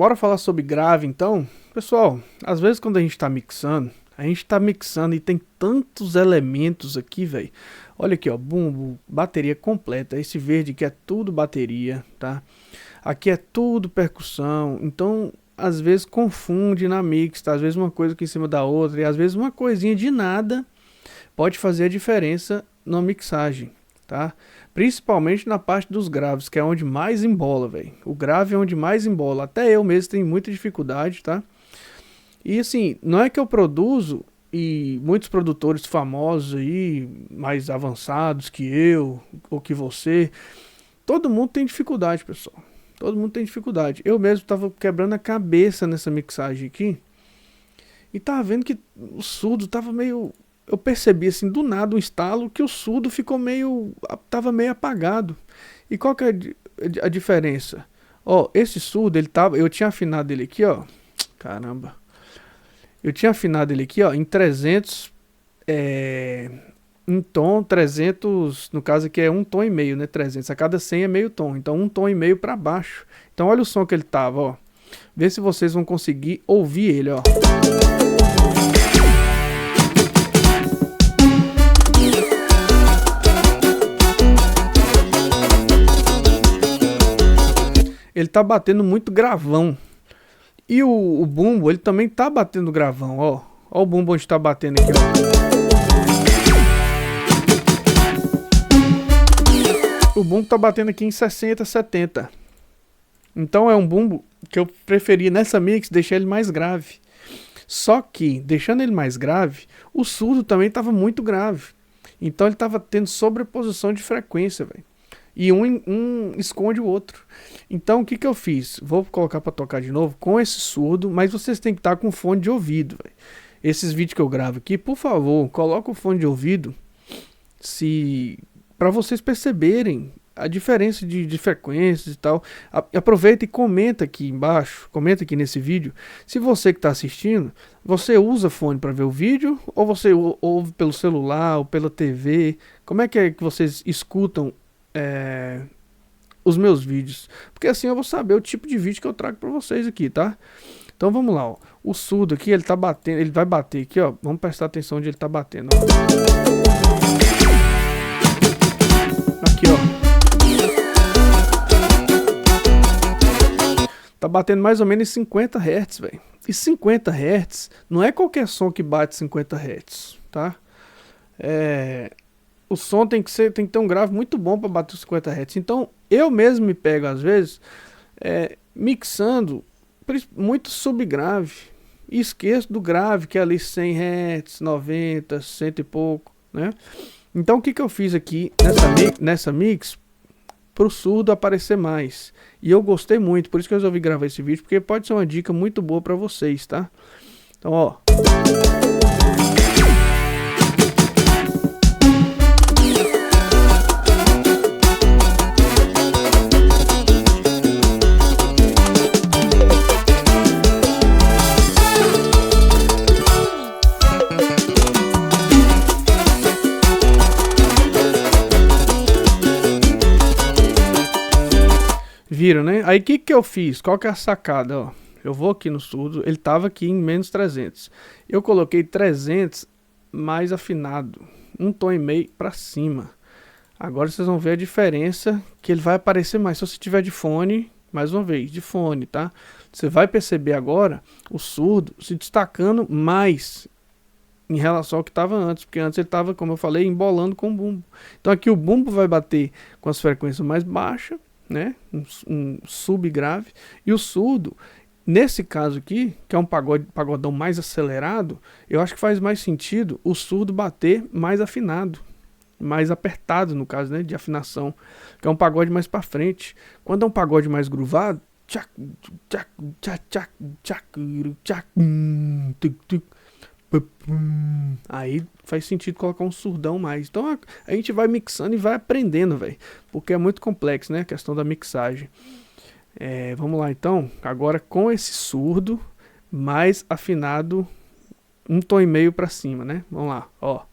bora falar sobre grave então? Pessoal, às vezes quando a gente tá mixando e tem tantos elementos aqui, velho. Olha aqui, ó, bumbo, bateria completa. Esse verde aqui é tudo bateria, tá? Aqui é tudo percussão. Então, às vezes confunde na mix, tá? Às vezes uma coisa aqui em cima da outra e às vezes uma coisinha de nada pode fazer a diferença na mixagem, tá? Principalmente na parte dos graves, que é onde mais embola, velho. O grave é onde mais embola. Até eu mesmo tenho muita dificuldade, tá? E assim, não é que eu produzo, e muitos produtores famosos aí, mais avançados que eu, ou que você, todo mundo tem dificuldade, pessoal. Todo mundo tem dificuldade. Eu mesmo tava quebrando a cabeça nessa mixagem aqui, e tava vendo que o surdo tava meio... Eu percebi assim, do nada, um estalo, que o surdo ficou meio... Tava meio apagado. E qual que é a diferença? Ó, esse surdo, ele tava... Eu tinha afinado ele aqui, ó. Caramba. Eu tinha afinado ele aqui, ó, em 300... em tom 300... No caso aqui é 1,5 tom, né? 300. A cada 100 é meio tom. Então 1,5 tom para baixo. Então olha o som que ele tava, ó. Vê se vocês vão conseguir ouvir ele, ó. Ele tá batendo muito gravão. E o bumbo, ele também tá batendo gravão, ó. Ó o bumbo onde tá batendo aqui, ó. O bumbo tá batendo aqui em 60, 70. Então é um bumbo que eu preferi nessa mix deixar ele mais grave. Só que, deixando ele mais grave, o surdo também tava muito grave. Então ele tava tendo sobreposição de frequência, velho. E um esconde o outro. Então o que eu fiz? Vou colocar para tocar de novo com esse surdo, mas vocês têm que estar com fone de ouvido, véio. Esses vídeos que eu gravo aqui, por favor, coloca o fone de ouvido, para vocês perceberem a diferença de frequências e tal. Aproveita e comenta aqui embaixo, comenta aqui nesse vídeo, se você que está assistindo, você usa fone para ver o vídeo, ou você ouve pelo celular, ou pela TV, como é que vocês escutam os meus vídeos, porque assim eu vou saber o tipo de vídeo que eu trago para vocês aqui, tá? Então vamos lá, ó. O surdo aqui, ele tá batendo, ele vai bater aqui, ó. Vamos prestar atenção onde ele tá batendo, ó. Aqui, ó. Tá batendo mais ou menos em 50 Hz, velho. E 50 Hz não é qualquer som que bate 50 Hz, tá? O som tem que ter um grave muito bom para bater os 50 Hz. Então, eu mesmo me pego, às vezes, mixando muito subgrave. E esqueço do grave, que é ali 100 Hz, 90, 100 e pouco, né? Então, o que eu fiz aqui nessa mix, pro surdo aparecer mais. E eu gostei muito, por isso que eu resolvi gravar esse vídeo, porque pode ser uma dica muito boa para vocês, tá? Então, ó... Viram, né? Aí o que eu fiz? Qual que é a sacada, ó? Eu vou aqui no surdo, ele tava aqui em menos 300. Eu coloquei 300 mais afinado, 1,5 tom para cima. Agora vocês vão ver a diferença, que ele vai aparecer mais. Se você tiver de fone, mais uma vez, de fone, tá? Você vai perceber agora o surdo se destacando mais em relação ao que estava antes, porque antes ele estava, como eu falei, embolando com o bumbo. Então aqui o bumbo vai bater com as frequências mais baixas, né? Um subgrave, e o surdo, nesse caso aqui, que é um pagodão mais acelerado, eu acho que faz mais sentido o surdo bater mais afinado, mais apertado, no caso, né, de afinação, que é um pagode mais para frente. Quando é um pagode mais groovado, aí faz sentido colocar um surdão mais. Então a gente vai mixando e vai aprendendo, velho, porque é muito complexo, né, a questão da mixagem. Vamos lá então, agora com esse surdo mais afinado, 1,5 tom para cima, né? Vamos lá, ó.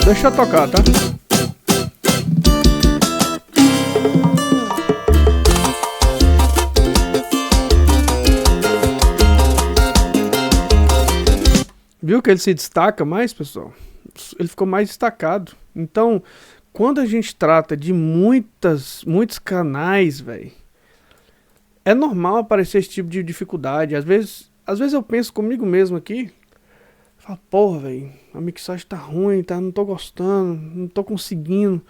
deixa eu tocar, tá? Viu que ele se destaca mais, pessoal? Ele ficou mais destacado. Então, quando a gente trata de muitos canais, velho, é normal aparecer esse tipo de dificuldade. Às vezes eu penso comigo mesmo aqui, falo, porra, velho, a mixagem tá ruim, tá, não tô gostando, não tô conseguindo.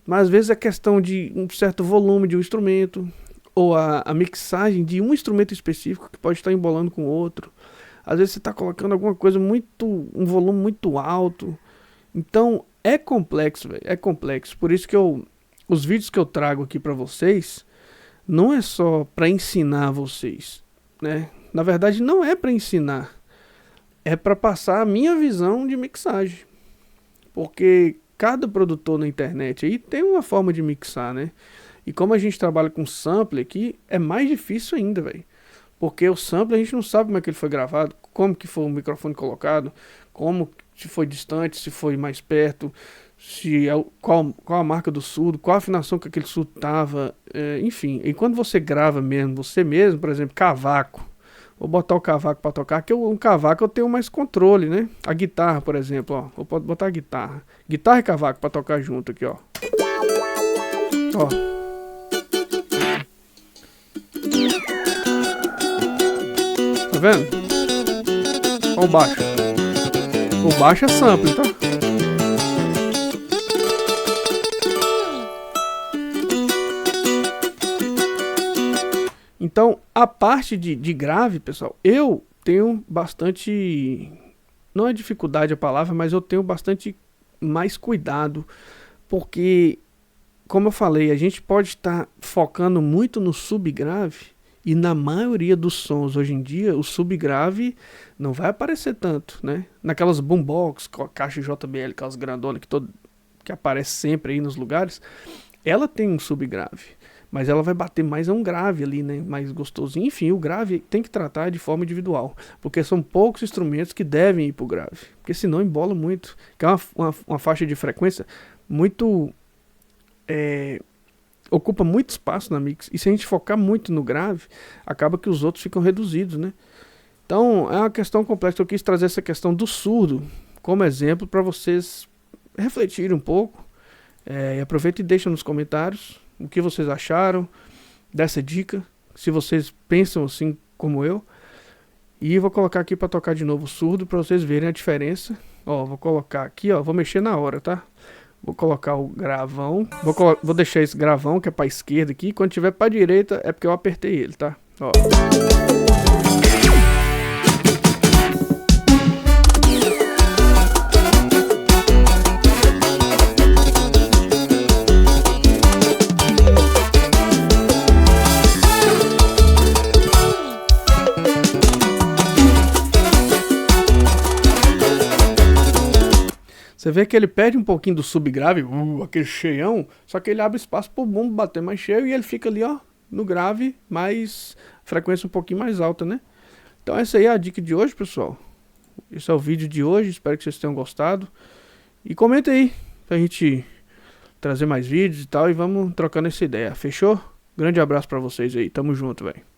Mas às vezes é questão de um certo volume de um instrumento, ou a mixagem de um instrumento específico que pode estar embolando com outro. Às vezes você está colocando alguma coisa um volume muito alto. Então é complexo, velho, é complexo. Por isso que os vídeos que eu trago aqui para vocês não é só para ensinar vocês, né? Na verdade não é para ensinar, é para passar a minha visão de mixagem. Porque cada produtor na internet aí tem uma forma de mixar, né? E como a gente trabalha com sample aqui, é mais difícil ainda, velho. Porque o sample a gente não sabe como é que ele foi gravado, como que foi o microfone colocado, se foi distante, se foi mais perto, qual a marca do surdo, qual a afinação que aquele surdo tava, enfim. E quando você grava mesmo, você mesmo, por exemplo, cavaco, vou botar o cavaco para tocar, que um cavaco eu tenho mais controle, né? A guitarra, por exemplo, ó, vou botar a guitarra e cavaco para tocar junto aqui, ó. Ó. Tá vendo? Olha o baixo. O baixo é sample, tá? Então, a parte de grave, pessoal, eu tenho bastante... Não é dificuldade a palavra, mas eu tenho bastante mais cuidado. Porque, como eu falei, a gente pode estar focando muito no subgrave. E na maioria dos sons hoje em dia, o subgrave não vai aparecer tanto, né? Naquelas boombox, com a caixa JBL, aquelas grandonas que aparece sempre aí nos lugares, ela tem um subgrave, mas ela vai bater mais a um grave ali, né? Mais gostosinho. Enfim, o grave tem que tratar de forma individual, porque são poucos instrumentos que devem ir pro grave, porque senão embola muito. Que é uma faixa de frequência muito... ocupa muito espaço na mix, e se a gente focar muito no grave, acaba que os outros ficam reduzidos, né? Então é uma questão complexa. Eu quis trazer essa questão do surdo como exemplo para vocês refletirem um pouco, e aproveita e deixa nos comentários o que vocês acharam dessa dica, se vocês pensam assim como eu. E vou colocar aqui para tocar de novo o surdo para vocês verem a diferença. Ó, vou colocar aqui, ó, vou mexer na hora, tá? Vou colocar o gravão. Vou deixar esse gravão que é pra esquerda aqui. Quando tiver pra direita é porque eu apertei ele, tá? Ó. Você vê que ele perde um pouquinho do subgrave, aquele cheião, só que ele abre espaço pro bumbo bater mais cheio e ele fica ali, ó, no grave, mais frequência um pouquinho mais alta, né? Então essa aí é a dica de hoje, pessoal. Esse é o vídeo de hoje, espero que vocês tenham gostado. E comenta aí, pra gente trazer mais vídeos e tal, e vamos trocando essa ideia, fechou? Grande abraço pra vocês aí, tamo junto, velho.